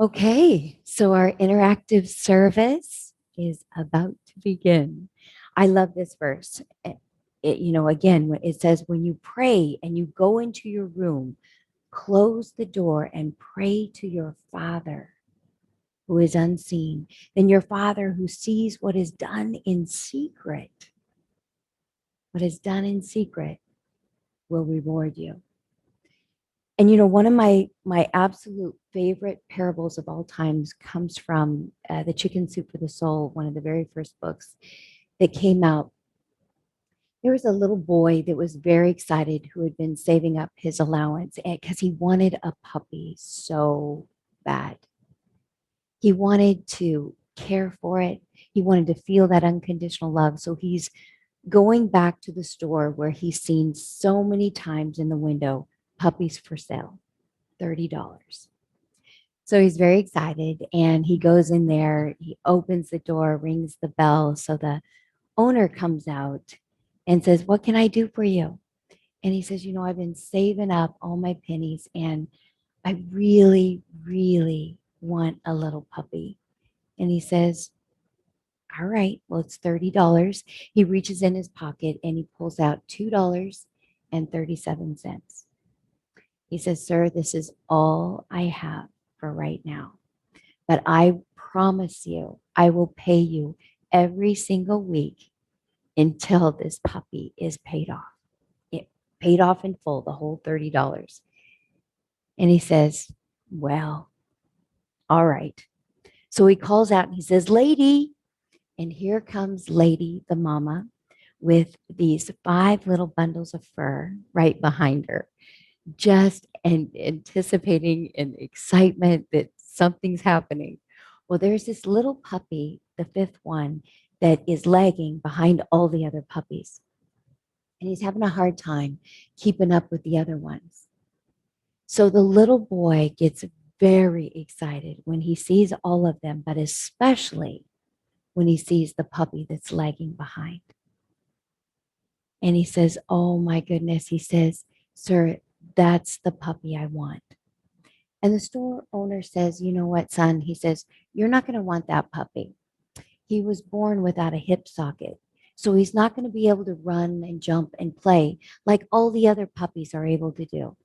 Okay, so our interactive service is about to begin. I love this verse. Again, when it says, when you pray and you go into your room, close the door and pray to your Father who is unseen. Then your Father who sees what is done in secret will reward you. And one of my absolute favorite parables of all times comes from the Chicken Soup for the Soul, one of the very first books that came out. There was a little boy that was very excited who had been saving up his allowance because he wanted a puppy so bad. He wanted to care for it. He wanted to feel that unconditional love. So he's going back to the store where he's seen so many times in the window, puppies for sale, $30. So he's very excited and he goes in there, he opens the door, rings the bell. So the owner comes out and says, "What can I do for you?" And he says, "I've been saving up all my pennies and I really, really want a little puppy." And he says, "All right, well, it's $30. He reaches in his pocket and he pulls out $2.37. He says, "Sir, this is all I have for right now. But I promise you, I will pay you every single week until this puppy is paid off. It paid off in full, the whole $30." And he says, "Well, all right." So he calls out and he says, "Lady." And here comes Lady, the mama, with these 5 little bundles of fur right behind her, just anticipating and excitement that something's happening. Well, there's this little puppy, the fifth one, that is lagging behind all the other puppies. And he's having a hard time keeping up with the other ones. So the little boy gets very excited when he sees all of them, but especially when he sees the puppy that's lagging behind. And he says, "Oh my goodness." He says, "Sir, that's the puppy I want." And the store owner says, "You know what, son?" He says, "You're not going to want that puppy. He was born without a hip socket. So he's not going to be able to run and jump and play like all the other puppies are able to do."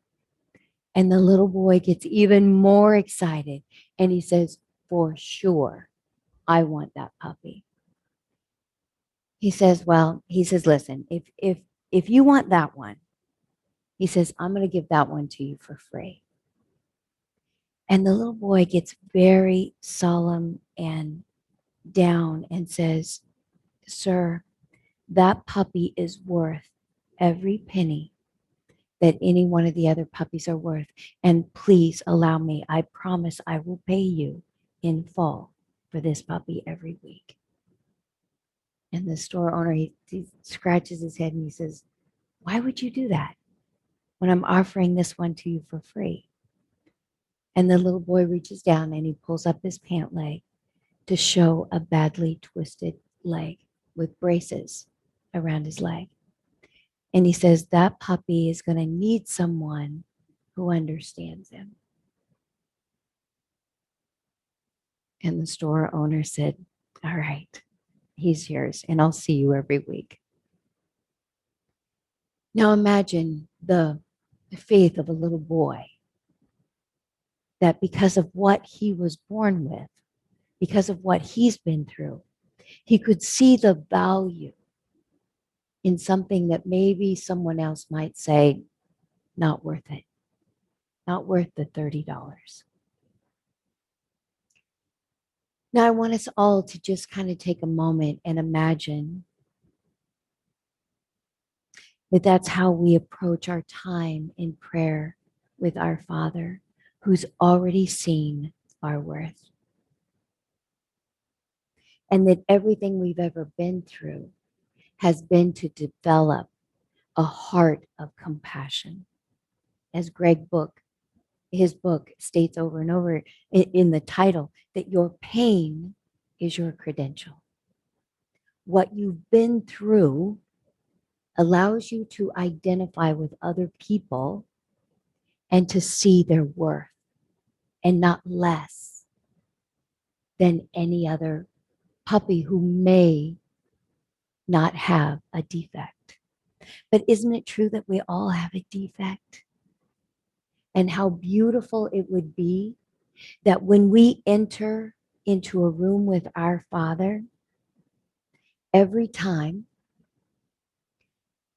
And the little boy gets even more excited. And he says, "For sure, I want that puppy." He says, "Listen, if you want that one," he says, "I'm going to give that one to you for free." And the little boy gets very solemn and down and says, "Sir, that puppy is worth every penny that any one of the other puppies are worth. And please allow me, I promise I will pay you in full for this puppy every week." And the store owner, he scratches his head and he says, "Why would you do that when I'm offering this one to you for free?" And the little boy reaches down and he pulls up his pant leg to show a badly twisted leg with braces around his leg. And he says, "That puppy is going to need someone who understands him." And the store owner said, "All right, he's yours, and I'll see you every week." Now imagine the faith of a little boy that because of what he was born with, because of what he's been through, he could see the value in something that maybe someone else might say, not worth it, not worth the $30. Now, I want us all to just kind of take a moment and imagine that that's how we approach our time in prayer with our Father, who's already seen our worth, and that everything we've ever been through has been to develop a heart of compassion. As his book states over and over in the title, that your pain is your credential. What you've been through allows you to identify with other people and to see their worth and not less than any other puppy who may not have a defect. But isn't it true that we all have a defect? And how beautiful it would be that when we enter into a room with our Father, every time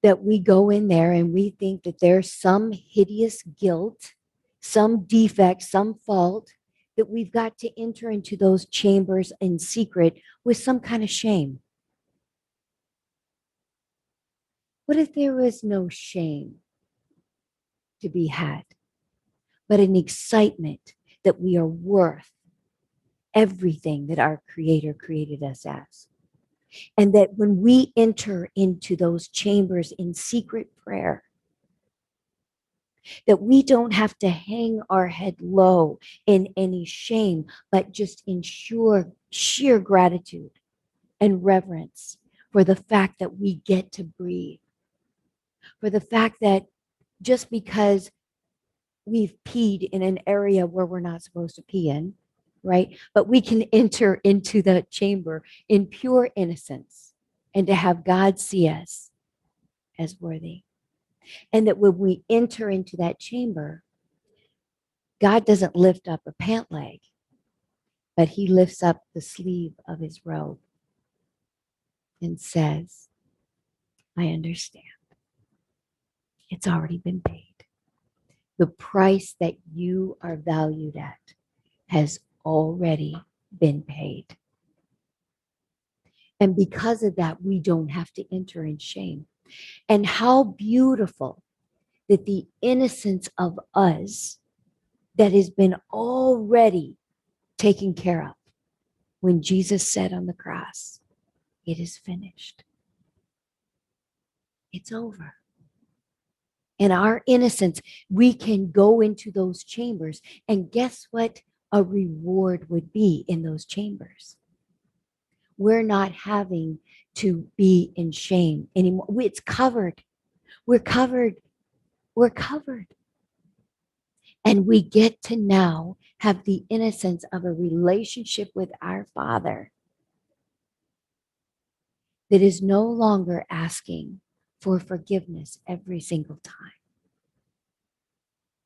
that we go in there and we think that there's some hideous guilt, some defect, some fault, that we've got to enter into those chambers in secret with some kind of shame. What if there was no shame to be had, but an excitement that we are worth everything that our Creator created us as? And that when we enter into those chambers in secret prayer, that we don't have to hang our head low in any shame, but just in sheer gratitude and reverence for the fact that we get to breathe, for the fact that just because we've peed in an area where we're not supposed to pee in, right? But we can enter into the chamber in pure innocence and to have God see us as worthy. And that when we enter into that chamber, God doesn't lift up a pant leg, but he lifts up the sleeve of his robe and says, I understand. It's already been paid. The price that you are valued at has already been paid. And because of that, we don't have to enter in shame. And how beautiful that the innocence of us that has been already taken care of when Jesus said on the cross, it is finished. It's over. In our innocence, we can go into those chambers. And guess what a reward would be in those chambers? We're not having to be in shame anymore. It's covered. We're covered. We're covered. And we get to now have the innocence of a relationship with our Father that is no longer asking for forgiveness every single time.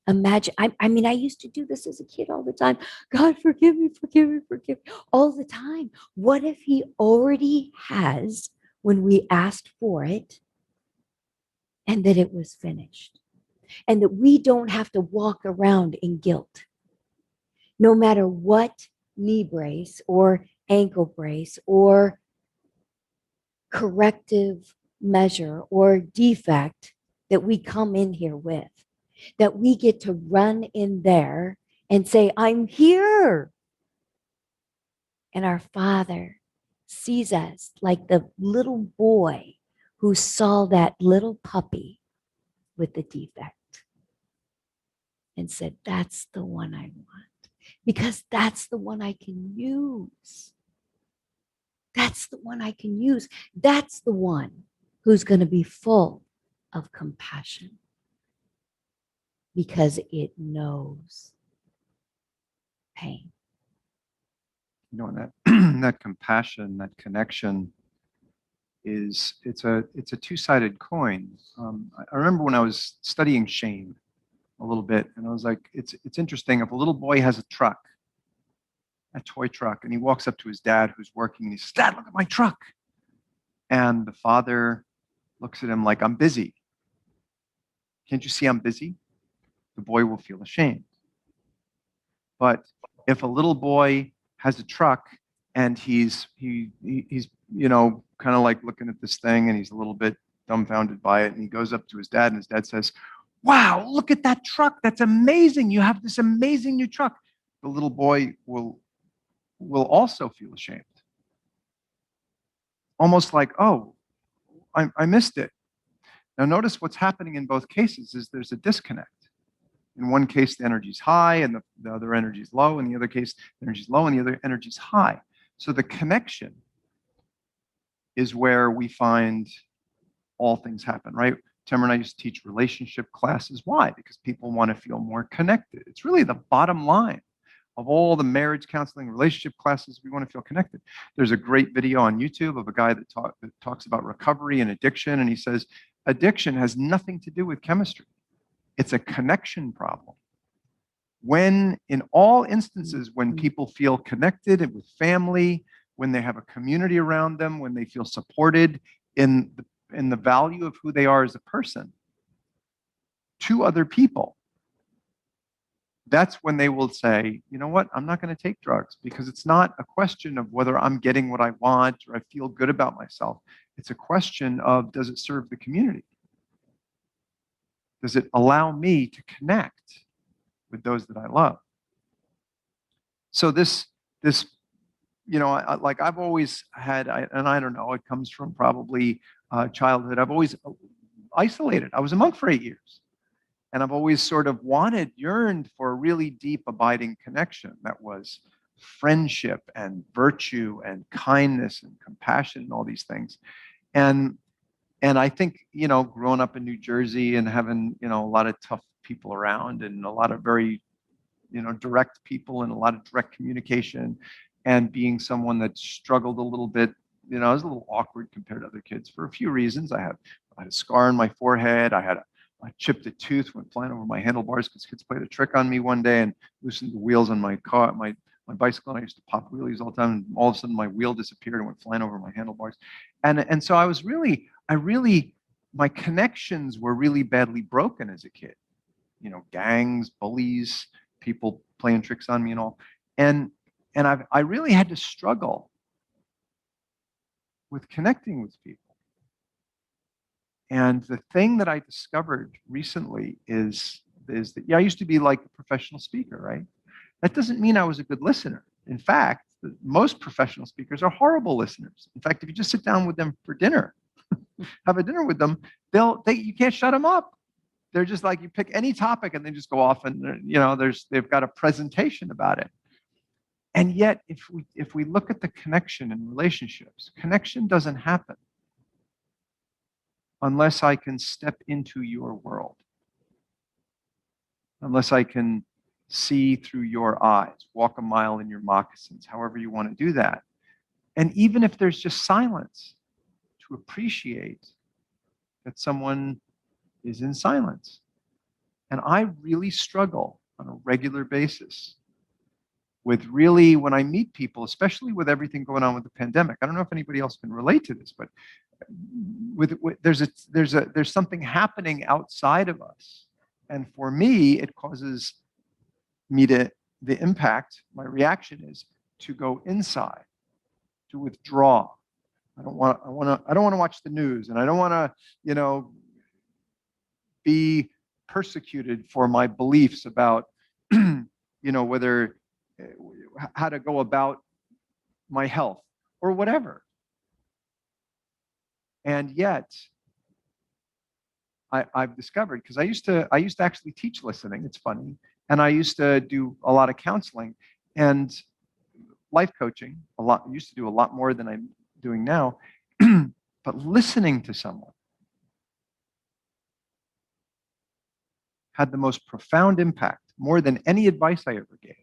Imagine, I mean, I used to do this as a kid all the time. God, forgive me, forgive me, forgive me, all the time. What if he already has when we asked for it and that it was finished? And that we don't have to walk around in guilt. No matter what knee brace or ankle brace or corrective measure or defect that we come in here with, that we get to run in there and say, I'm here. And our Father sees us like the little boy who saw that little puppy with the defect and said, that's the one I want, because that's the one I can use. That's the one I can use. That's the one who's going to be full of compassion because it knows pain. You know, that that compassion, that connection it's a two-sided coin. I remember when I was studying shame a little bit, and I was like, it's interesting. If a little boy has a truck, a toy truck, and he walks up to his dad who's working, and he says, "Dad, look at my truck," and the father looks at him like, "I'm busy. Can't you see I'm busy?" The boy will feel ashamed. But if a little boy has a truck and he's kind of like looking at this thing and he's a little bit dumbfounded by it, and he goes up to his dad and his dad says, "Wow, look at that truck. That's amazing. You have this amazing new truck." The little boy will also feel ashamed. Almost like, "Oh, I missed it." Now notice what's happening in both cases is there's a disconnect. In one case, the energy is high and the other energy is low. In the other case, the energy is low and the other energy is high. So the connection is where we find all things happen, right? Tamara and I used to teach relationship classes. Why? Because people want to feel more connected. It's really the bottom line. Of all the marriage counseling, relationship classes, we want to feel connected. There's a great video on YouTube of a guy that talks about recovery and addiction. And he says, addiction has nothing to do with chemistry. It's a connection problem. When, in all instances, when people feel connected with family, when they have a community around them, when they feel supported in the value of who they are as a person to other people, that's when they will say, you know what, I'm not going to take drugs, because it's not a question of whether I'm getting what I want or I feel good about myself. It's a question of, does it serve the community? Does it allow me to connect with those that I love? So this, like I've always had, and I don't know, it comes from probably childhood. I've always isolated. I was a monk for 8 years. And I've always sort of yearned for a really deep, abiding connection that was friendship and virtue and kindness and compassion and all these things. And I think, growing up in New Jersey and having, a lot of tough people around and a lot of very, direct people and a lot of direct communication, and being someone that struggled a little bit, I was a little awkward compared to other kids for a few reasons. I had a scar on my forehead. I chipped a tooth, went flying over my handlebars because kids played a trick on me one day and loosened the wheels on my car, my bicycle. And I used to pop wheelies all the time. And all of a sudden my wheel disappeared and went flying over my handlebars. And so my connections were really badly broken as a kid. Gangs, bullies, people playing tricks on me and all. And I really had to struggle with connecting with people. And the thing that I discovered recently is that, I used to be like a professional speaker, right? That doesn't mean I was a good listener. In fact, most professional speakers are horrible listeners. In fact, if you just sit down with them for dinner, have a dinner with them, you can't shut them up. They're just like, you pick any topic and they just go off and, they've got a presentation about it. And yet, if we look at the connection in relationships, connection doesn't happen unless I can step into your world, unless I can see through your eyes, walk a mile in your moccasins, however you want to do that. And even if there's just silence, to appreciate that someone is in silence. And I really struggle on a regular basis with when I meet people, especially with everything going on with the pandemic. I don't know if anybody else can relate to this, but there's something happening outside of us, and for me, it causes me the impact. My reaction is to go inside, to withdraw. I don't want to watch the news, and I don't want to, be persecuted for my beliefs about, whether how to go about my health or whatever. And yet, I've discovered, because I used to actually teach listening. It's funny, and I used to do a lot of counseling and life coaching. I used to do a lot more than I'm doing now. But listening to someone had the most profound impact, more than any advice I ever gave,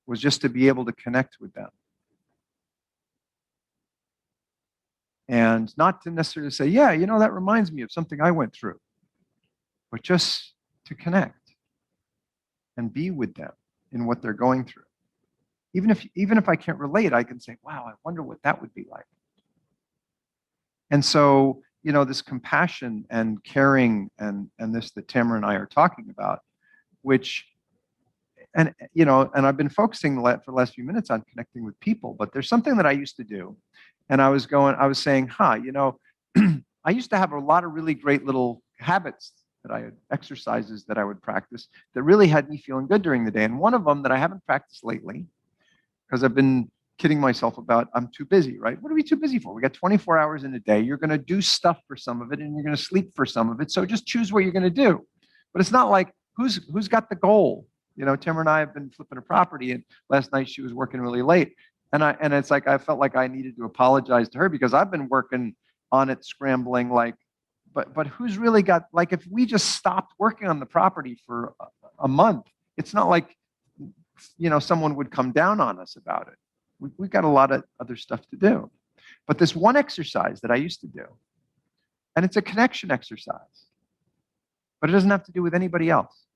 was just to be able to connect with them. And not to necessarily say, yeah, that reminds me of something I went through, but just to connect and be with them in what they're going through. Even if I can't relate, I can say, wow, I wonder what that would be like. And so, this compassion and caring and this that Tamara and I are talking about, which, and I've been focusing for the last few minutes on connecting with people, but there's something that I used to do. And I was saying, I used to have a lot of really great little habits exercises that I would practice that really had me feeling good during the day. And one of them that I haven't practiced lately, because I've been kidding myself about, I'm too busy, right? What are we too busy for? We got 24 hours in a day. You're going to do stuff for some of it and you're going to sleep for some of it. So just choose what you're going to do. But it's not like who's got the goal. Tamara and I have been flipping a property, and last night she was working really late. And it's like, I felt like I needed to apologize to her because I've been working on it, scrambling, but who's really got, if we just stopped working on the property for a month, it's not like someone would come down on us about it. We've got a lot of other stuff to do. But this one exercise that I used to do, and it's a connection exercise, but it doesn't have to do with anybody else.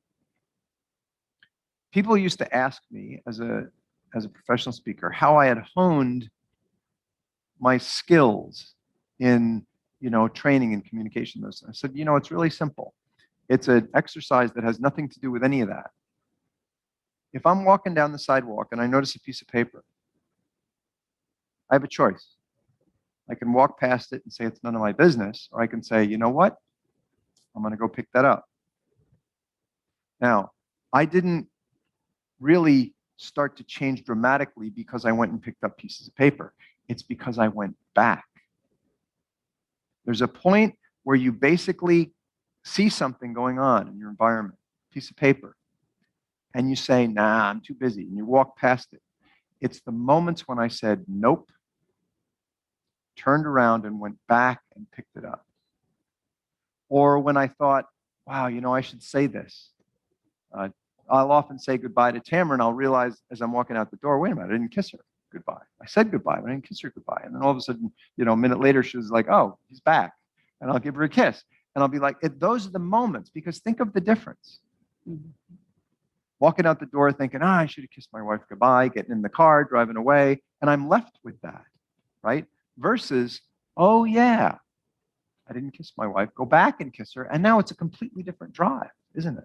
People used to ask me as a professional speaker how I had honed my skills in training and communication. I said, it's really simple. It's an exercise that has nothing to do with any of that. If I'm walking down the sidewalk and I notice a piece of paper, I have a choice. I can walk past it and say it's none of my business, or I can say, you know what? I'm going to go pick that up. Now, I didn't really start to change dramatically because I went and picked up pieces of paper. It's because I went back. There's a point where you basically see something going on in your environment, piece of paper, and you say, nah, I'm too busy, and you walk past it. It's the moments when I said, nope, turned around and went back and picked it up. Or when I thought, wow, I should say this. I'll often say goodbye to Tamara, and I'll realize as I'm walking out the door, wait a minute, I didn't kiss her goodbye. I said goodbye, but I didn't kiss her goodbye. And then all of a sudden, a minute later, she was like, oh, he's back. And I'll give her a kiss. And I'll be like, those are the moments, because think of the difference. Mm-hmm. Walking out the door thinking, I should have kissed my wife goodbye, getting in the car, driving away, and I'm left with that, right? Versus, oh yeah, I didn't kiss my wife, go back and kiss her, and now it's a completely different drive, isn't it?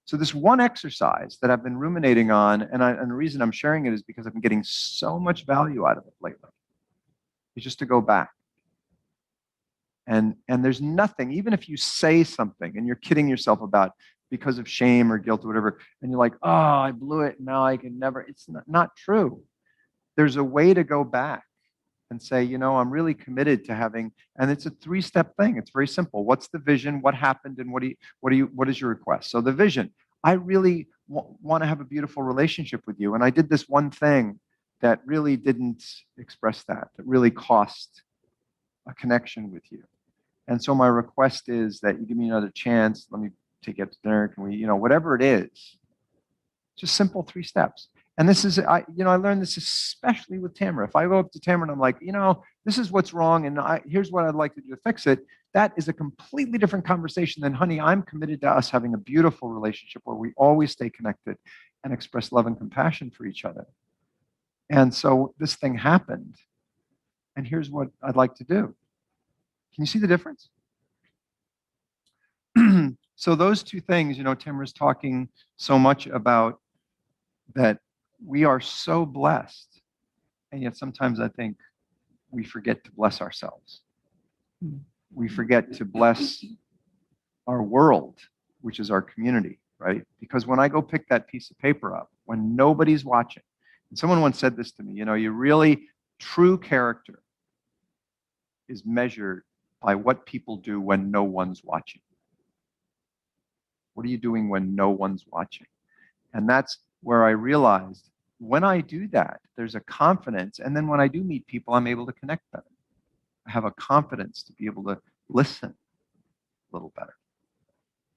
So this one exercise that I've been ruminating on, and the reason I'm sharing it is because I've been getting so much value out of it lately, is just to go back. And there's nothing, even if you say something and you're kidding yourself about because of shame or guilt or whatever, and you're like, oh, I blew it, now I can never, it's not true. There's a way to go back and say, I'm really committed to having, and it's a 3-step thing. It's very simple. What's the vision? What happened? And what is your request? So the vision, I really want to have a beautiful relationship with you. And I did this one thing that really didn't express that really cost a connection with you. And so my request is that you give me another chance. Let me take you out to dinner. Can we, whatever it is, just simple 3 steps. And this is, I learned this especially with Tamara. If I go up to Tamara and I'm like, this is what's wrong, and here's what I'd like to do to fix it, that is a completely different conversation than, honey, I'm committed to us having a beautiful relationship where we always stay connected and express love and compassion for each other. And so this thing happened, and here's what I'd like to do. Can you see the difference? So those 2 things, Tamara's talking so much about that we are so blessed, and yet sometimes I think we forget to bless ourselves. We forget to bless our world, which is our community, right? Because when I go pick that piece of paper up, when nobody's watching, and someone once said this to me, you really, true character is measured by what people do when no one's watching. What are you doing when no one's watching? And that's where I realized when I do that, there's a confidence. And then when I do meet people, I'm able to connect better. I have a confidence to be able to listen a little better.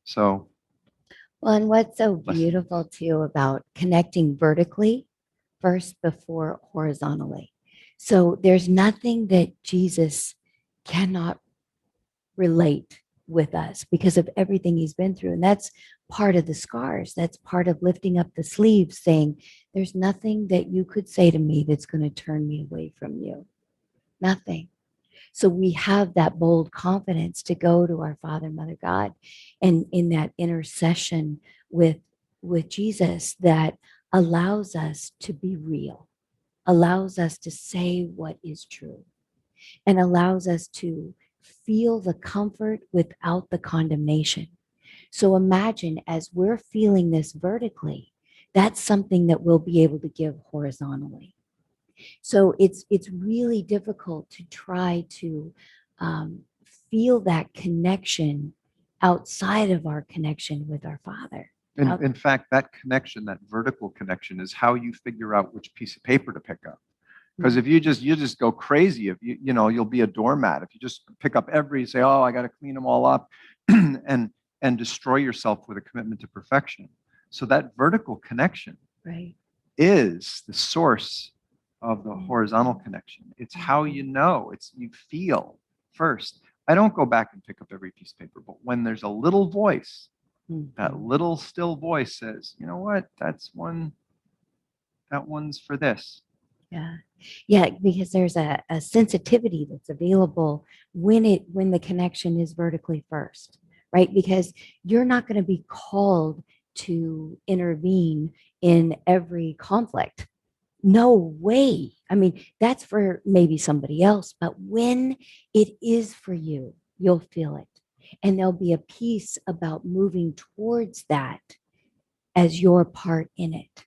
So. Well, and what's so beautiful too about connecting vertically first before horizontally. So there's nothing that Jesus cannot relate with us because of everything he's been through. And that's part of the scars. That's part of lifting up the sleeves, saying, there's nothing that you could say to me that's going to turn me away from you. Nothing. So we have that bold confidence to go to our Father, Mother, God, and in that intercession with Jesus that allows us to be real, allows us to say what is true, and allows us to feel the comfort without the condemnation. So imagine as we're feeling this vertically, that's something that we'll be able to give horizontally. So it's really difficult to try to feel that connection outside of our connection with our Father. In fact, that connection, that vertical connection, is how you figure out which piece of paper to pick up. Because if you just go crazy, if you'll be a doormat. If you just pick up say, oh, I got to clean them all up, and destroy yourself with a commitment to perfection. So that vertical connection Right. is the source of the horizontal connection. It's how you know, it's you feel first. I don't go back and pick up every piece of paper, but when there's a little voice, that Mhm. little still voice says, you know what, that one's for this. Yeah. Yeah, because there's a sensitivity that's available when the connection is vertically first, right? Because you're not going to be called to intervene in every conflict. No way. I mean, that's for maybe somebody else, but when it is for you, you'll feel it. And there'll be a piece about moving towards that as your part in it.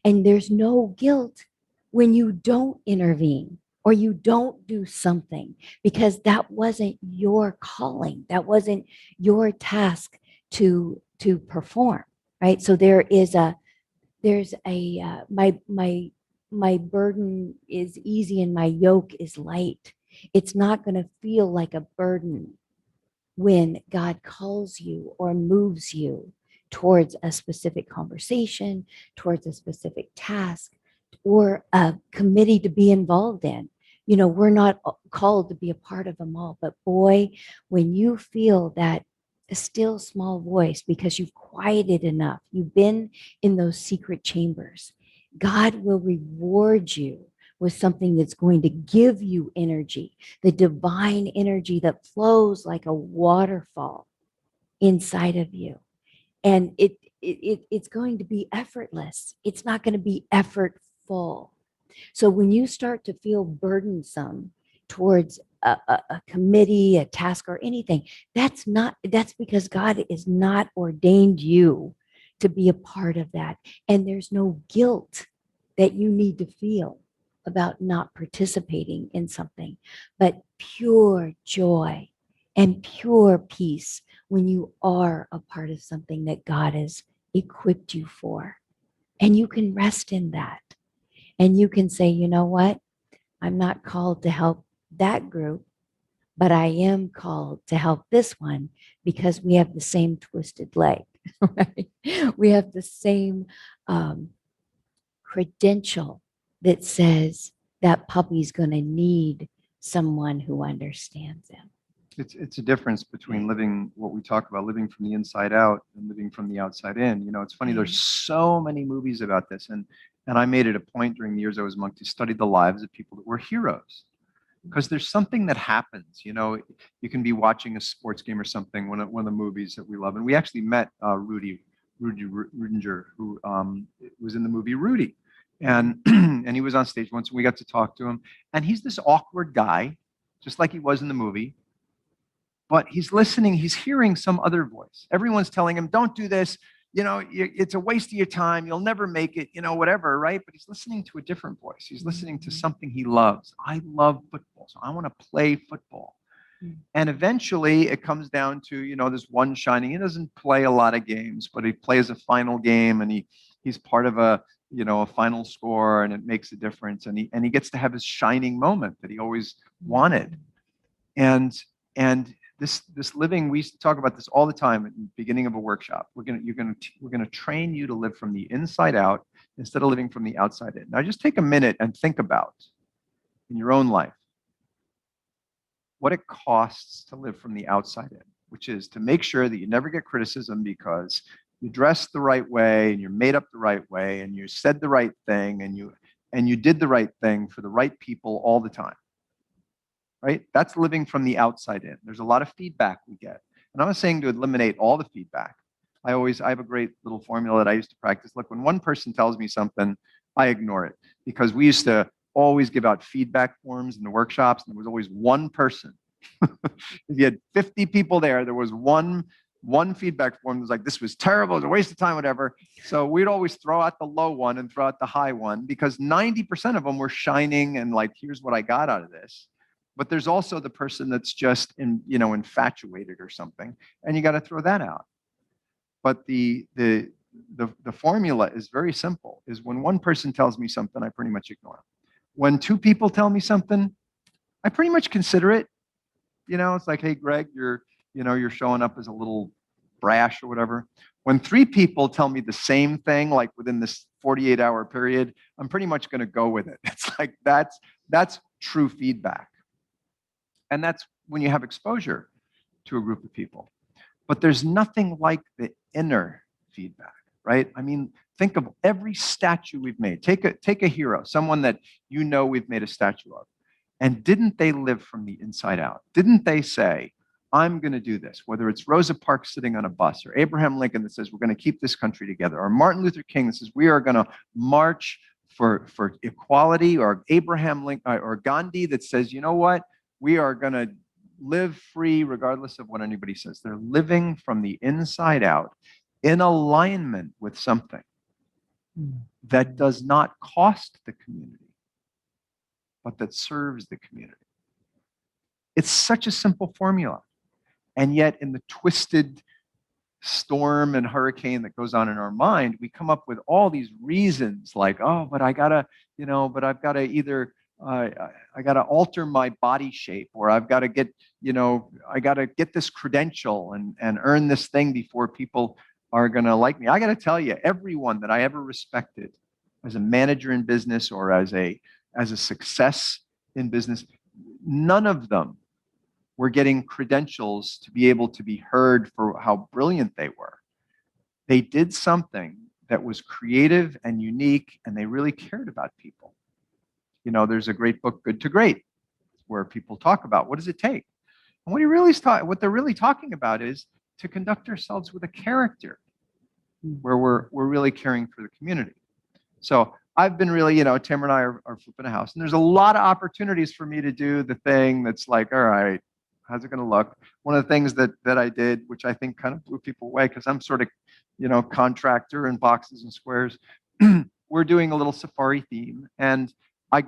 And there's no guilt when you don't intervene or you don't do something because that wasn't your calling. That wasn't your task to perform, right? So there's a my burden is easy and my yoke is light. It's not going to feel like a burden when God calls you or moves you towards a specific conversation, towards a specific task, or a committee to be involved in. You know, we're not called to be a part of them all, but boy, when you feel that still small voice because you've quieted enough, you've been in those secret chambers, God will reward you with something that's going to give you energy, the divine energy that flows like a waterfall inside of you. And it's going to be effortless. It's not going to be effortful. So when you start to feel burdensome towards a committee, a task, or anything, that's because God is not ordained you to be a part of that. And there's no guilt that you need to feel about not participating in something, but pure joy and pure peace when you are a part of something that God has equipped you for. And you can rest in that. And you can say, you know what? I'm not called to help that group, but I am called to help this one because we have the same twisted leg, right? We have the same um, credential that says that puppy's going to need someone who understands him. It's a difference between Right. living what we talk about, living from the inside out and living from the outside in. You know, it's funny, there's Right. so many movies about this. And I made it a point during the years I was a monk to study the lives of people that were heroes. Because there's something that happens, you know, you can be watching a sports game or something, one of the movies that we love. And we actually met Rudy Rudinger, who was in the movie Rudy. And, and he was on stage once and we got to talk to him. And he's this awkward guy, just like he was in the movie, but he's listening, he's hearing some other voice. Everyone's telling him, don't do this. You know, it's a waste of your time. You'll never make it, you know, whatever, right? But he's listening to a different voice. He's listening to something he loves. I love football, so I want to play football. And eventually it comes down to, you know, this one shining. He doesn't play a lot of games, but he plays a final game and he's part of a, you know, a final score and it makes a difference. And he gets to have his shining moment that he always wanted. And and this living, we used to talk about this all the time at the beginning of a workshop. We're gonna train you to live from the inside out instead of living from the outside in. Now just take a minute and think about in your own life what it costs to live from the outside in, which is to make sure that you never get criticism because you dressed the right way and you're made up the right way and you said the right thing and you did the right thing for the right people all the time, right? That's living from the outside in. There's a lot of feedback we get. And I'm not saying to eliminate all the feedback. I have a great little formula that I used to practice. Look, when one person tells me something, I ignore it because we used to always give out feedback forms in the workshops, and there was always one person. If you had 50 people there was one feedback form that was like, this was terrible, it was a waste of time, whatever. So we'd always throw out the low one and throw out the high one because 90% of them were shining and like, here's what I got out of this. But there's also the person that's just infatuated or something, and you got to throw that out. But the formula is very simple. Is when one person tells me something, I pretty much ignore it. When two people tell me something, I pretty much consider it. You know, it's like, hey, Greg, you're showing up as a little brash or whatever. When three people tell me the same thing, like within this 48-hour period, I'm pretty much going to go with it. It's like that's true feedback. And that's when you have exposure to a group of people. But there's nothing like the inner feedback, right? I mean, think of every statue we've made. Take a hero, someone that you know we've made a statue of. And didn't they live from the inside out? Didn't they say, I'm going to do this, whether it's Rosa Parks sitting on a bus, or Abraham Lincoln that says, we're going to keep this country together, or Martin Luther King that says, we are going to march for equality, or Abraham Lincoln, or Gandhi that says, you know what, we are going to live free regardless of what anybody says. They're living from the inside out in alignment with something that does not cost the community, but that serves the community. It's such a simple formula. And yet in the twisted storm and hurricane that goes on in our mind, we come up with all these reasons like, oh, but I gotta, but I've gotta either, I gotta alter my body shape, or I've gotta get, I gotta get this credential and earn this thing before people are gonna like me. I gotta tell you, everyone that I ever respected as a manager in business or as a success in business, none of them were getting credentials to be able to be heard for how brilliant they were. They did something that was creative and unique, and they really cared about people. There's a great book, Good to Great, where people talk about what does it take. And what they're really talking about is to conduct ourselves with a character where we're really caring for the community. So I've been really, Tamara and I are flipping a house, and there's a lot of opportunities for me to do the thing that's like, all right, how's it going to look? One of the things that I did, which I think kind of blew people away, because I'm sort of, contractor in boxes and squares. We're doing a little safari theme, and I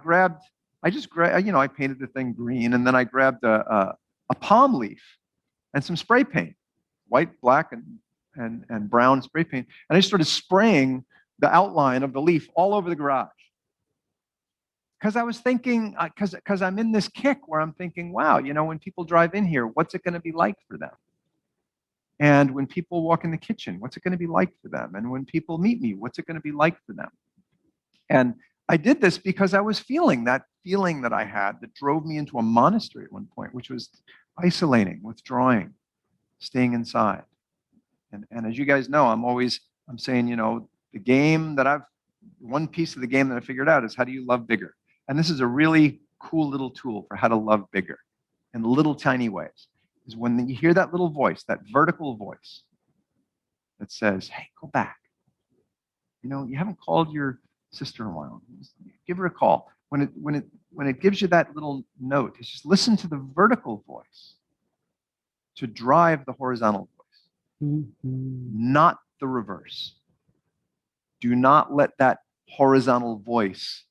just grabbed, I painted the thing green, and then I grabbed a palm leaf and some spray paint, white, black, and brown spray paint, and I started spraying the outline of the leaf all over the garage. Because I was thinking, because I'm in this kick where I'm thinking, wow, when people drive in here, what's it going to be like for them? And when people walk in the kitchen, what's it going to be like for them? And when people meet me, what's it going to be like for them? And I did this because I was feeling that feeling that I had that drove me into a monastery at one point, which was isolating, withdrawing, staying inside. And as you guys know, I'm saying, the game that one piece of the game that I figured out is how do you love bigger? And this is a really cool little tool for how to love bigger in little tiny ways. Is when you hear that little voice, that vertical voice that says, hey, go back. You haven't called your sister in a while. Give her a call. When it gives you that little note, it's just listen to the vertical voice to drive the horizontal voice, not the reverse. Do not let that horizontal voice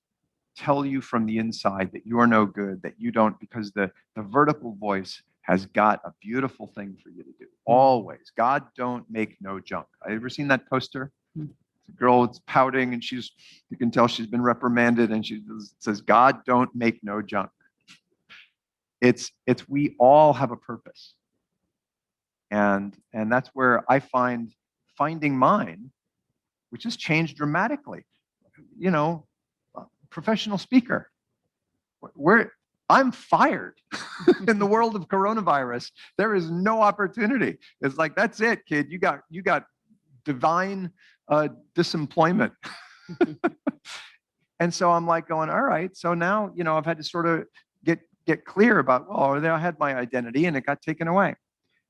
tell you from the inside that you are no good, that you don't, because the vertical voice has got a beautiful thing for you to do. Always. God don't make no junk. Have you ever seen that poster? The girl is pouting and you can tell she's been reprimanded, and she says, God don't make no junk. It's we all have a purpose. And that's where I find finding mine, which has changed dramatically. Professional speaker. I'm fired in the world of coronavirus. There is no opportunity. It's like, that's it, kid. You got divine disemployment. And so I'm like going, all right. So now, I've had to sort of get clear about, well, I had my identity and it got taken away.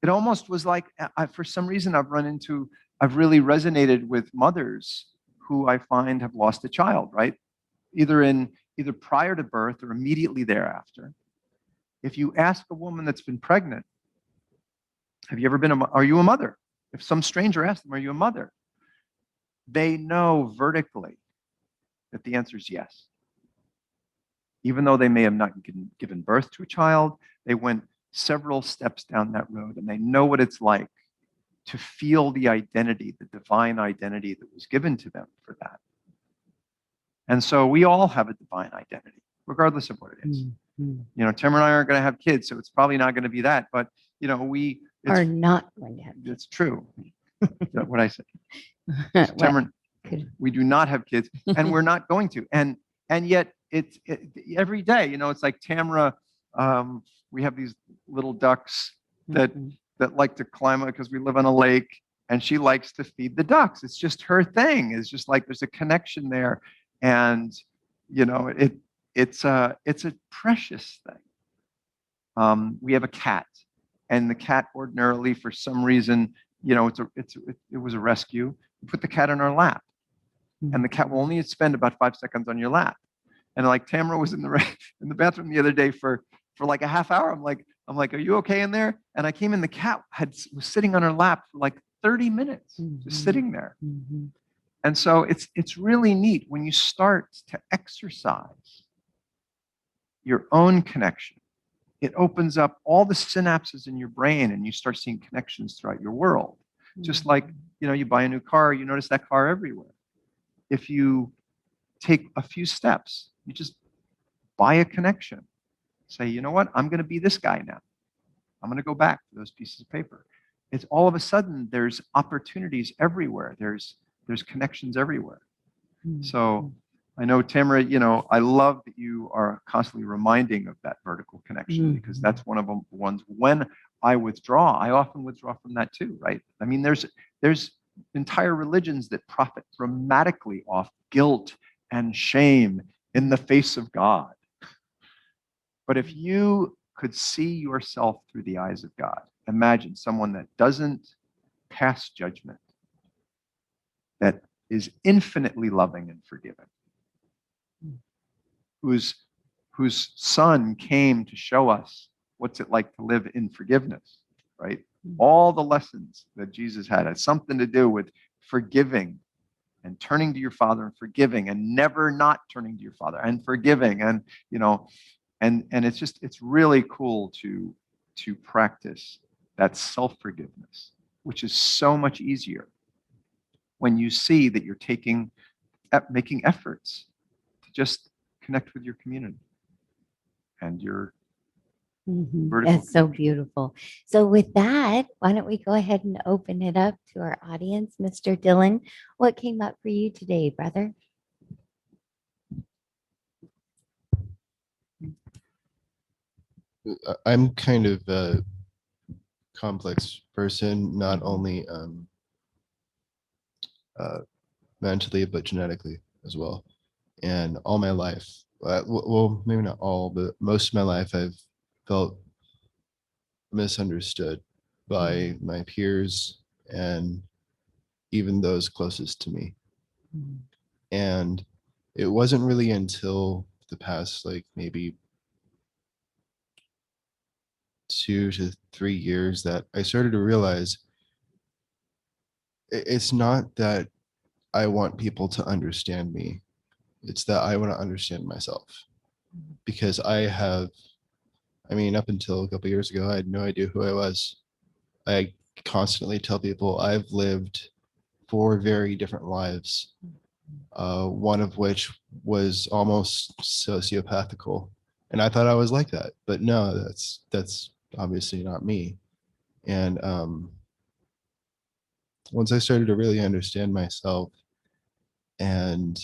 It almost was like, for some reason, I've really resonated with mothers who I find have lost a child, right? Either prior to birth or immediately thereafter. If you ask a woman that's been pregnant, have you ever are you a mother? If some stranger asks them, are you a mother? They know vertically that the answer is yes. Even though they may have not given birth to a child, they went several steps down that road, and they know what it's like to feel the identity, the divine identity that was given to them for that. And so we all have a divine identity, regardless of what it is. Tamara and I aren't going to have kids, so it's probably not going to be that. But we are not going to have kids. It's true. Is that what I said? What Tamara, could- we do not have kids, and we're not going to. And yet, every day. It's like Tamara. We have these little ducks that Mhm. that like to climb because we live on a lake, and she likes to feed the ducks. It's just her thing. It's just like there's a connection there, and it's a precious thing. We have a cat, and the cat ordinarily, for some reason, it was a rescue. You put the cat in our lap, and the cat will only spend about 5 seconds on your lap. And like Tamara was in the in the bathroom the other day for like a half hour. I'm like, are you okay in there? And I came in, the cat was sitting on her lap for like 30 minutes, just sitting there. Mhm. And so it's really neat when you start to exercise your own connection. It opens up all the synapses in your brain, and you start seeing connections throughout your world. Just like, you buy a new car, you notice that car everywhere. If you take a few steps, you just buy a connection. Say, you know what? I'm going to be this guy now. I'm going to go back to those pieces of paper. It's all of a sudden there's opportunities everywhere. There's connections everywhere. So I know, Tamara, I love that you are constantly reminding of that vertical connection, because that's one of the ones. When I withdraw, I often withdraw from that too, right? I mean, there's entire religions that profit dramatically off guilt and shame in the face of God. But if you could see yourself through the eyes of God, imagine someone that doesn't pass judgment, that is infinitely loving and forgiving, whose son came to show us what's it like to live in forgiveness, right? All the lessons that Jesus had something to do with forgiving and turning to your father and forgiving, and never not turning to your father and forgiving. And, and it's really cool to practice that self-forgiveness, which is so much easier when you see that you're making efforts to just connect with your community and your vertical That's so connection. beautiful. So with that, why don't we go ahead and open it up to our audience? Mr. Dylan, what came up for you today, brother? I'm kind of a complex person, not only uh, mentally but genetically as well. And all my life, well, maybe not all, but most of my life, I've felt misunderstood by my peers and even those closest to me. And it wasn't really until the past, like maybe 2 to 3 years, that I started to realize it's not that I want people to understand me. It's that I want to understand myself, because I mean, up until a couple years ago, I had no idea who I was. I constantly tell people I've lived 4 very different lives, one of which was almost sociopathical. And I thought I was like that, but no, that's obviously not me. And once I started to really understand myself and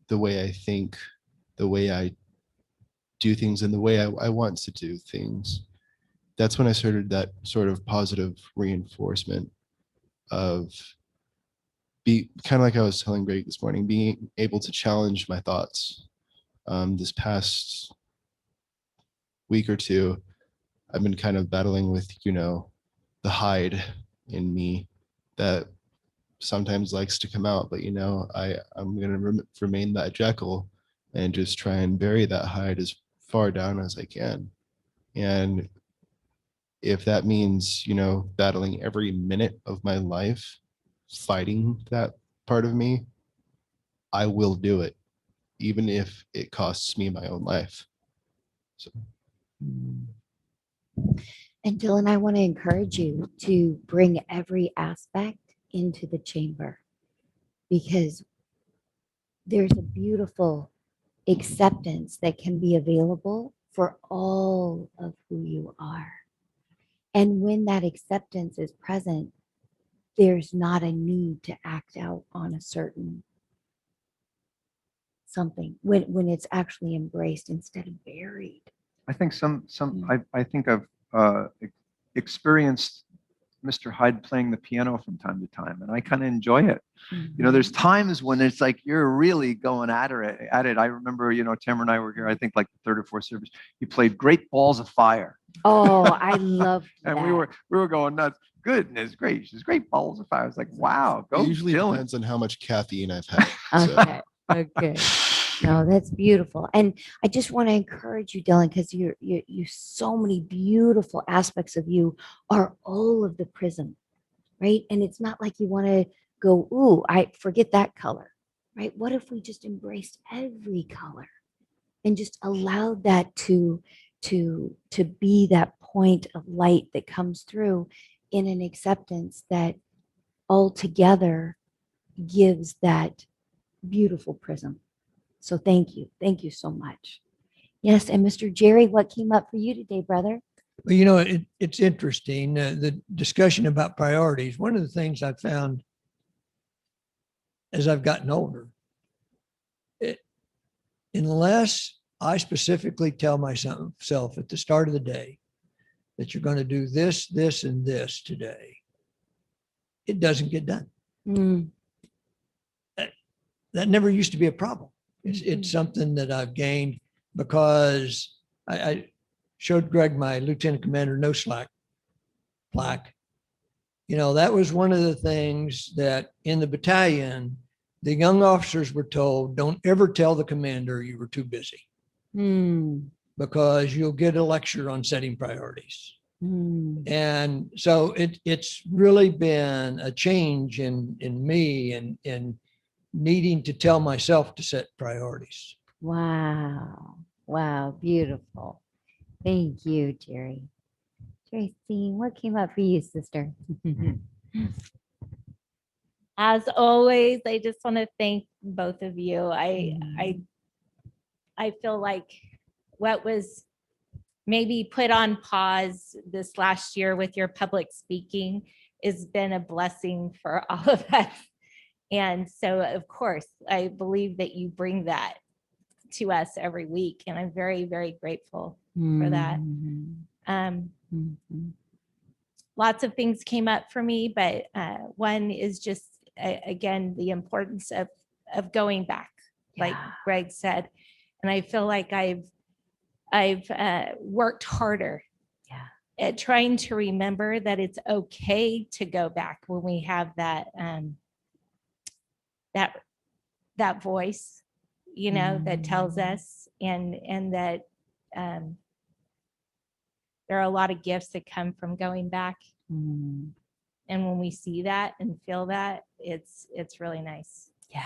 the way I think, the way I do things, and the way I want to do things, that's when I started that sort of positive reinforcement of be kind of like I was telling Greg this morning, being able to challenge my thoughts. This past week or two, I've been kind of battling with, the hide in me that sometimes likes to come out, but I'm going to remain that jackal and just try and bury that hide as far down as I can. And if that means, battling every minute of my life, fighting that part of me, I will do it, even if it costs me my own life. So. And Dylan, I want to encourage you to bring every aspect into the chamber, because there's a beautiful acceptance that can be available for all of who you are. And when that acceptance is present, there's not a need to act out on a certain something when it's actually embraced instead of buried. I think I think I've experienced Mr. Hyde playing the piano from time to time, and I kind of enjoy it. You know, there's times when it's like you're really going at it. I remember, Tamara and I were here, I think like the third or fourth service. You played Great Balls of Fire. Oh, I love And that. we were going nuts. Goodness gracious, Great Balls of Fire. I was like, wow, It go usually Dylan. depends on how much caffeine I've had. So. Okay. Okay. No, that's beautiful. And I just want to encourage you, Dylan, because you so many beautiful aspects of you are all of the prism, right? And it's not like you want to go, ooh, I forget that color, right? What if we just embraced every color and just allowed that to be that point of light that comes through in an acceptance that altogether gives that beautiful prism. So thank you. Thank you so much. Yes. And Mr. Jerry, what came up for you today, brother? Well, it's interesting, the discussion about priorities. One of the things I found as I've gotten older, unless I specifically tell myself at the start of the day that you're going to do this, this, and this today, it doesn't get done. Mm. That never used to be a problem. It's something that I've gained because I showed Greg my Lieutenant Commander No Slack plaque. That was one of the things that in the battalion, the young officers were told, don't ever tell the commander you were too busy because you'll get a lecture on setting priorities. And so it's really been a change in me and needing to tell myself to set priorities. Wow. Wow. Beautiful. Thank you, Jerry. Tracy, what came up for you, sister? As always, I just want to thank both of you. I feel like what was maybe put on pause this last year with your public speaking has been a blessing for all of us. And so, of course, I believe that you bring that to us every week. And I'm very, very grateful for that. Lots of things came up for me, but one is just, again, the importance of going back, like Greg said. And I feel like I've worked harder at trying to remember that it's okay to go back when we have that that voice, that tells us, and that there are a lot of gifts that come from going back. And when we see that and feel that, it's really nice. Yeah.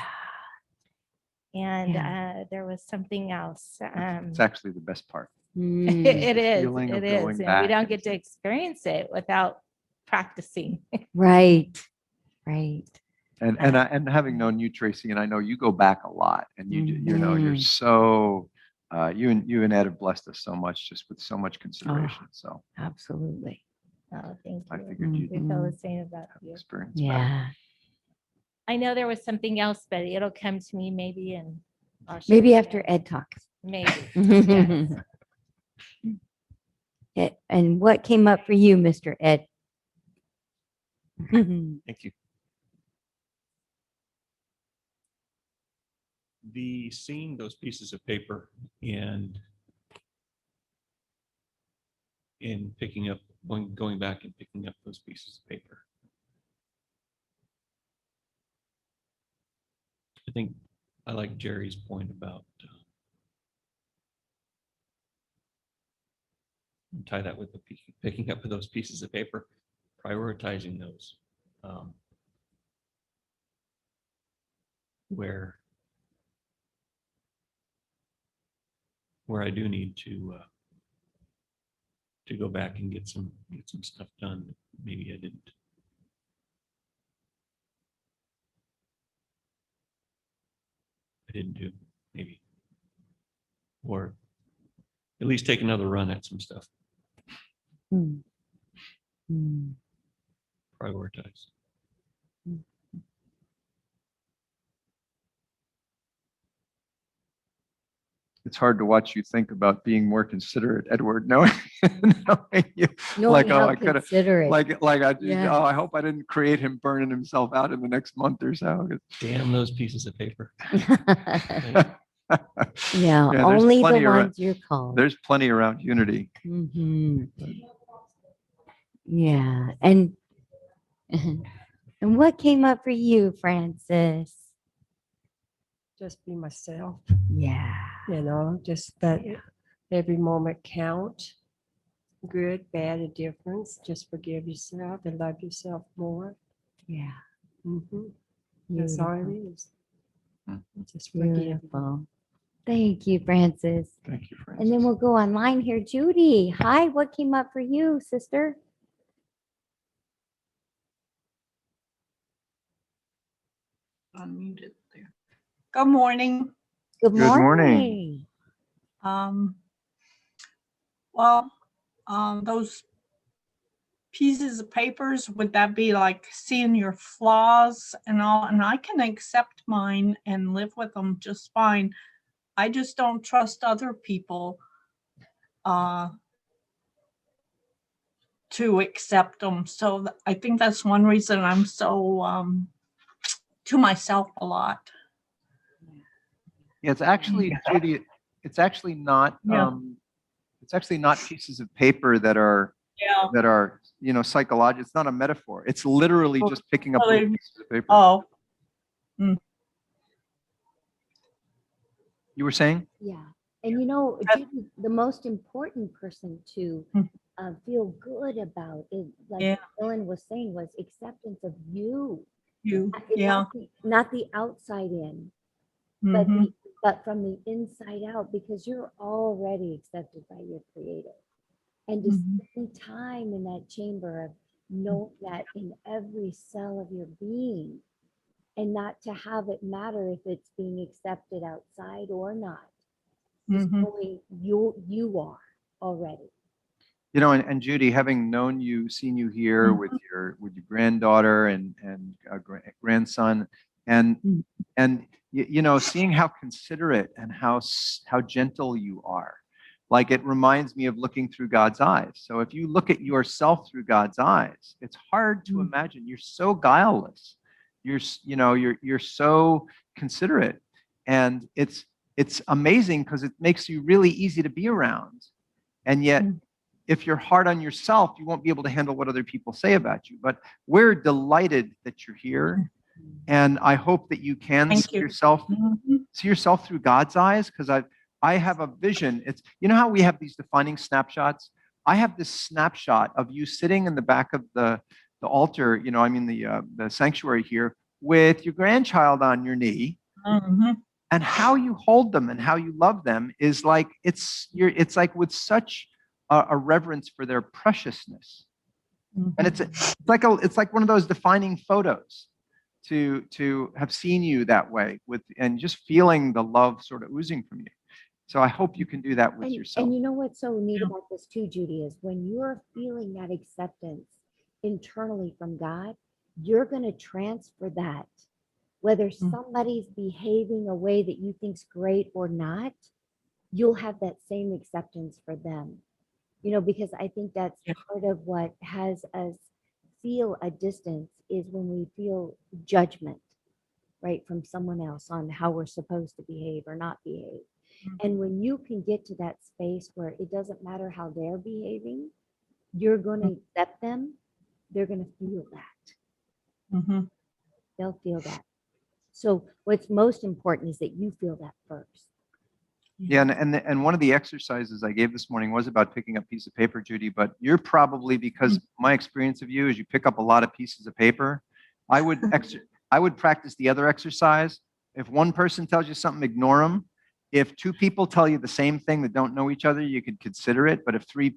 And there was something else. It's actually the best part. It is. feeling of It is. going And we back don't and get to experience it without practicing. Right. Right. And having known you, Tracy, and I know you go back a lot, and you're so you and Ed have blessed us so much, just with so much consideration. So Absolutely. Oh, thank I you. figured you'd We feel the same about have you. experience back. Yeah. I know there was something else, but it'll come to me maybe, and I'll share Maybe it after again. Ed talks. Maybe. Yes. And what came up for you, Mr. Ed? Thank you. Seeing those pieces of paper and picking up, going back and picking up those pieces of paper. I think I like Jerry's point about tie that with the picking up of those pieces of paper, prioritizing those where I do need to go back and get some stuff done. Maybe I didn't. Do maybe, or at least take another run at some stuff. Mm. Prioritize. It's hard to watch you think about being more considerate, Edward, knowing, knowing you, Knowing like, oh, how I could have, considerate. oh, I Yes. hope I didn't create him burning himself out in the next month or so. Damn those pieces of paper. Yeah, Yeah, there's only the plenty around- ones you're called. There's plenty around unity. Mhm. Yeah, and and what came up for you, Francis? Just be myself, Yeah. just that every moment count. Good, bad, a difference. Just forgive yourself and love yourself more. Yeah. That's all it Beautiful. is. Just forgive. Beautiful. Thank you, Francis. Thank you, Francis. And then we'll go online here. Judy, hi, what came up for you, sister? Unmuted there. Good morning. Good Good morning. morning. Um, well, those pieces of papers, would that be like seeing your flaws and all? And I can accept mine and live with them just fine. I just don't trust other people to accept them. So I think that's one reason I'm so to myself a lot. Yeah, it's actually, Judy, it's actually not, Yeah. it's actually not pieces of paper that are, Yeah. psychological. It's not a metaphor. It's literally Oh, just picking up really? little pieces of paper. Oh, You were saying? Yeah. And Judy, the most important person to feel good about is, like Yeah. Ellen was saying, was acceptance of you. you. It's Yeah. not the outside in, but Mhm. but from the inside out, because you're already accepted by your creator. And to spend time in that chamber of knowing that in every cell of your being, and not to have it matter if it's being accepted outside or not. Just Mhm. knowing you are already. And Judy, having known you, seen you here with your granddaughter and grandson, and seeing how considerate and how gentle you are, like it reminds me of looking through God's eyes. So if you look at yourself through God's eyes, it's hard to imagine. You're so guileless. You're so considerate, and it's amazing because it makes you really easy to be around, and yet. If you're hard on yourself, you won't be able to handle what other people say about you. But we're delighted that you're here. And I hope that you can Thank see you. yourself Mhm. through God's eyes, because I have a vision. It's how we have these defining snapshots. I have this snapshot of you sitting in the back of the altar, the sanctuary here, with your grandchild on your knee. Mhm. And how you hold them and how you love them is like it's like with such a reverence for their preciousness, and it's like one of those defining photos to have seen you that way and just feeling the love sort of oozing from you. So I hope you can do that with yourself. And you know what's so neat about this too, Judy, is when you're feeling that acceptance internally from God, you're going to transfer that. Whether somebody's behaving a way that you think's great or not, you'll have that same acceptance for them. Because I think that's part of what has us feel a distance, is when we feel judgment, right, from someone else on how we're supposed to behave or not behave. And when you can get to that space where it doesn't matter how they're behaving, you're going to accept them, they're going to feel that. Mhm. They'll feel that. So what's most important is that you feel that first. Yeah, and one of the exercises I gave this morning was about picking up a piece of paper, Judy, but you're probably, because my experience of you is you pick up a lot of pieces of paper. I would practice the other exercise. If one person tells you something, ignore them. If two people tell you the same thing that don't know each other, you could consider it. But if three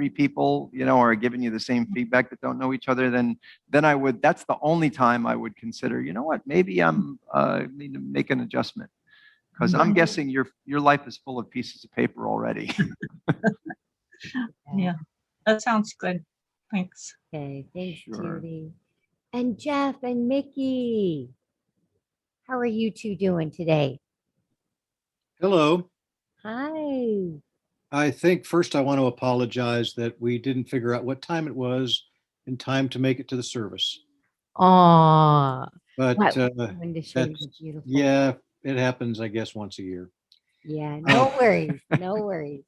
people, are giving you the same feedback that don't know each other, then that's the only time I would consider, what, maybe I'm need to make an adjustment. Because I'm guessing your life is full of pieces of paper already. Yeah, that sounds good. Thanks. Okay, thanks, Sure. Judy. And Jeff and Mickey, how are you two doing today? Hello. Hi. I think first I want to apologize that we didn't figure out what time it was in time to make it to the service. Aw, But what wanted to show you that's, the beautiful. yeah, it happens, I guess, once a year. Yeah, no worries, no worries.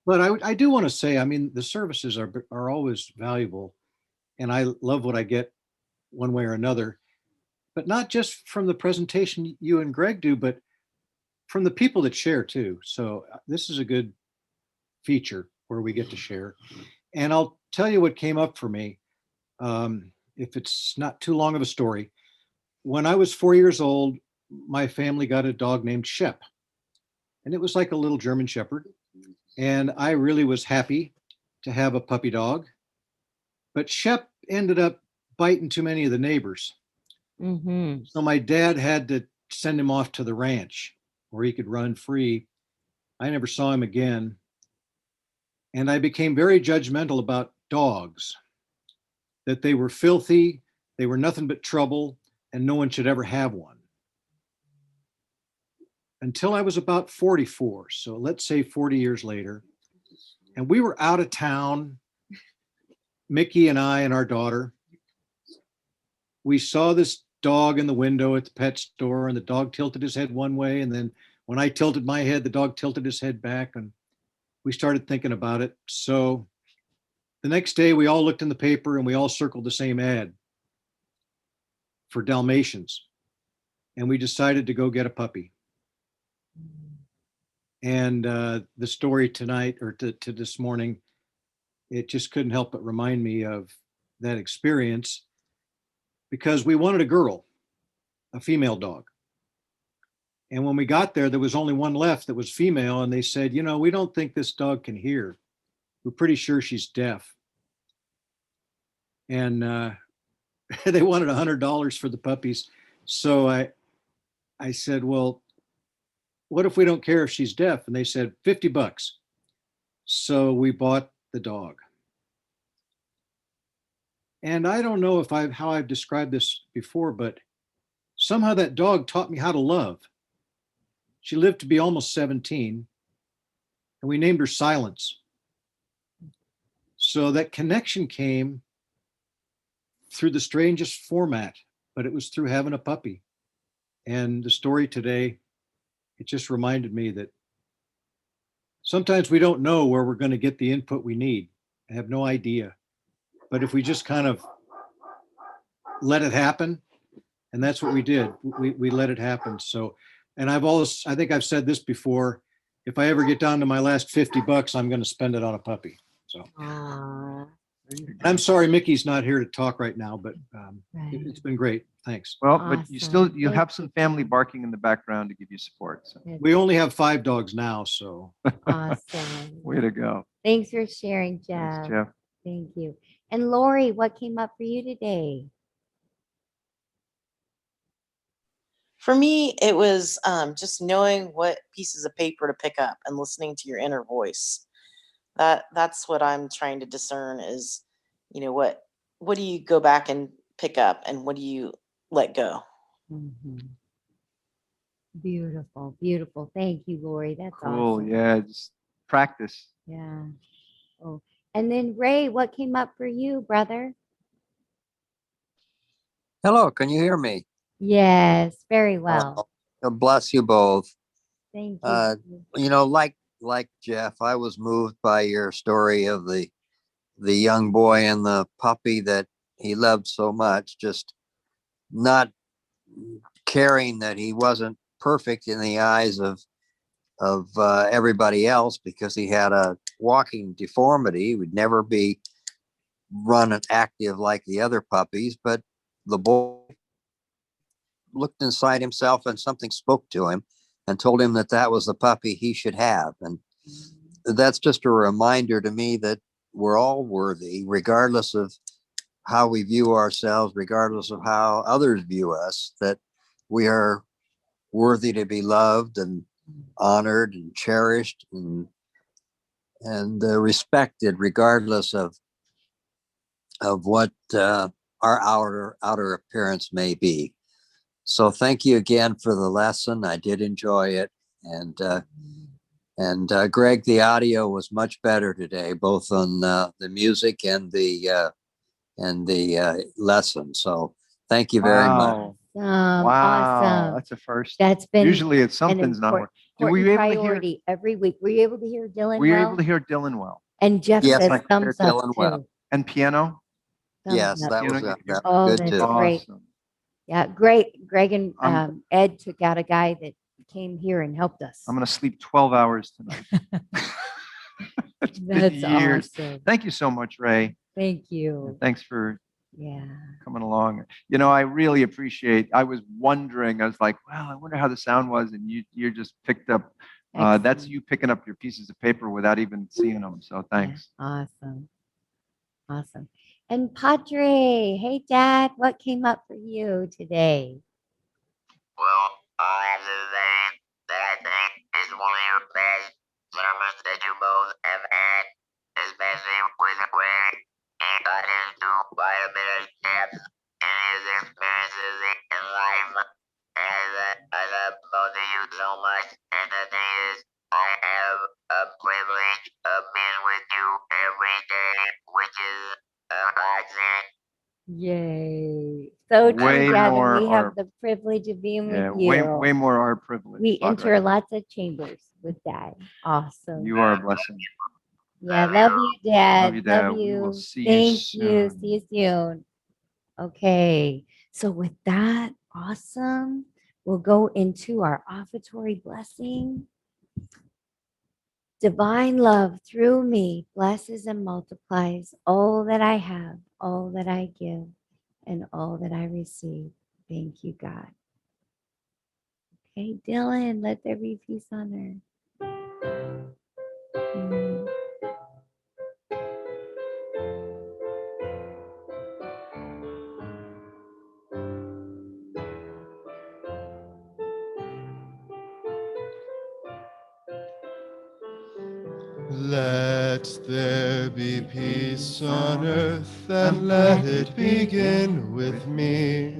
But I do want to say, I mean, the services are always valuable, and I love what I get one way or another. But not just from the presentation you and Greg do, but from the people that share too. So this is a good feature where we get to share. And I'll tell you what came up for me. If it's not too long of a story, when I was 4 years old, my family got a dog named Shep, and it was like a little German Shepherd. And I really was happy to have a puppy dog. But Shep ended up biting too many of the neighbors. Mm-hmm. So my dad had to send him off to the ranch where he could run free. I never saw him again. And I became very judgmental about dogs, that they were filthy, they were nothing but trouble, and no one should ever have one. Until I was about 44. So let's say 40 years later. And we were out of town, Mickey and I and our daughter. We saw this dog in the window at the pet store, and the dog tilted his head one way. And then when I tilted my head, the dog tilted his head back. And we started thinking about it. So the next day, we all looked in the paper and we all circled the same ad for Dalmatians. And we decided to go get a puppy. And the story tonight or to this morning, it just couldn't help but remind me of that experience because we wanted a girl, a female dog. And when we got there, there was only one left that was female. And they said, you know, we don't think this dog can hear. We're pretty sure she's deaf. And they wanted $100 for the puppies. So I said, well, what if we don't care if she's deaf? And they said, $50. So we bought the dog. And I don't know if how I've described this before, but somehow that dog taught me how to love. She lived to be almost 17, and we named her Silence. So that connection came through the strangest format, but it was through having a puppy. And the story today, it just reminded me that sometimes we don't know where we're going to get the input we need. I have no idea. But if we just kind of let it happen, and that's what we did, we let it happen. So, and I think I've said this before, if I ever get down to my last $50, I'm going to spend it on a puppy. So Aw, I'm sorry, Mickey's not here to talk right now, but right. it's been great. Thanks. Well, but you still, Awesome. you Thank have some you, family Jeff. barking in the background to give you support. So Good. We only have 5 dogs now, so Awesome. way to go. Thanks for sharing, Thanks, Jeff. Jeff. Thank you. And Lori, what came up for you today? For me, it was just knowing what pieces of paper to pick up and listening to your inner voice. That's what I'm trying to discern is, what do you go back and pick up and what do you let go? Mhm. Beautiful, beautiful. Thank you, Lori. That's Cool. awesome. Yeah, just practice. Yeah. Oh, and then Ray, what came up for you, brother? Hello, can you hear me? Yes, very well. God bless you both. Thank Uh, you. like Jeff, I was moved by your story of the young boy and the puppy that he loved so much, just not caring that he wasn't perfect in the eyes of everybody else because he had a walking deformity. He would never be run and active like the other puppies, but the boy looked inside himself and something spoke to him and told him that that was the puppy he should have. And that's just a reminder to me that we're all worthy, regardless of how we view ourselves, regardless of how others view us, that we are worthy to be loved and honored and cherished and respected, regardless of of what our outer appearance may be. So thank you again for the lesson. I did enjoy it. And Greg, the audio was much better today, both on the music and the lesson. So thank you very much. Wow. Awesome. Wow. Awesome. That's a first. That's been Usually it's an something's not working. Were important you able to hear? priority every week. Were you able to hear Dylan Were you well? able to hear Dylan well? And Jeff Yes, says I could hear thumbs up Dylan too. well. And piano? Thumbs Yes, up. that You know, was you- that Oh, was good that's too. great. Awesome. Yeah, great. Greg and I'm- Ed took out a guy that came here and helped us. I'm going to sleep 12 hours tonight. It's been That's years. awesome. Thank you so much, Ray. Thank you. And thanks for Yeah. coming along. You know, I really appreciate, I was wondering, I was like, well, I wonder how the sound was. And you just picked up, that's Excellent. you picking up your pieces of paper without even seeing them. So thanks. Yeah, awesome. Awesome. And Padre, hey Dad, what came up for you today? Well, all I have to say that I think is one of your best sermons that you both have had, especially with Greg. And got into quite a bit of depth in his experiences in life. And I love both of you so much. And the thing is, I have a privilege of being with you every day, which is a godsend. Yay. So Way true, Dad. more And we have our- the privilege of being Yeah, with you. way more our privilege. We Padre. enter lots of chambers with Dad. Awesome. You are a blessing. Yeah, love you, Dad. Love you, Dad. We you. will see you Thank you. soon. See you soon. Okay. So with that, awesome. We'll go into our offertory blessing. Divine love through me blesses and multiplies all that I have, all that I give, and all that I receive. Thank you, God. Okay, Dylan, let there be peace on earth. Mm. Let there be peace on earth, and let it begin with me.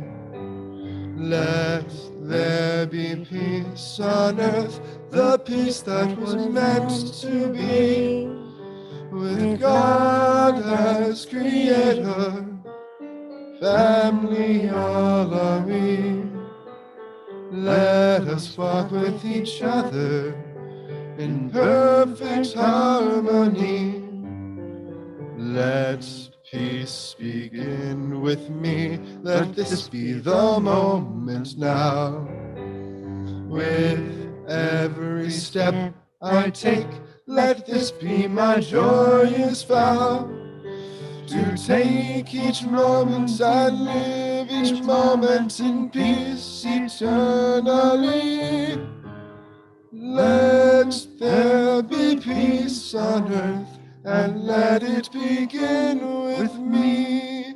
Let there be peace on earth, the peace that was meant to be, with God as creator, family all are we. Let us walk with each other in perfect harmony. Let peace begin with me. Let this be the moment now. With every step I take, let this be my joyous vow. To take each moment and live each moment in peace eternally. Let there be peace on earth, and let it begin with me.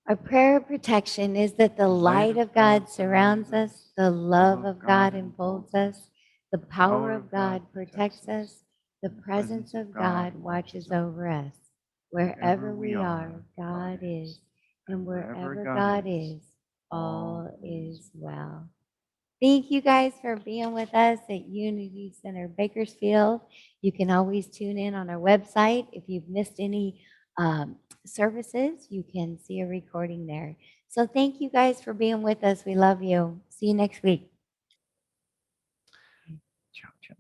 Our prayer of protection is that the light of God surrounds us, the love of God enfolds us, the power of God protects us, the presence of God watches over us. Wherever we are, God is, and wherever God is, all is well. Thank you guys for being with us at Unity Center Bakersfield. You can always tune in on our website. If you've missed any services, you can see a recording there. So thank you guys for being with us. We love you. See you next week. Ciao, ciao.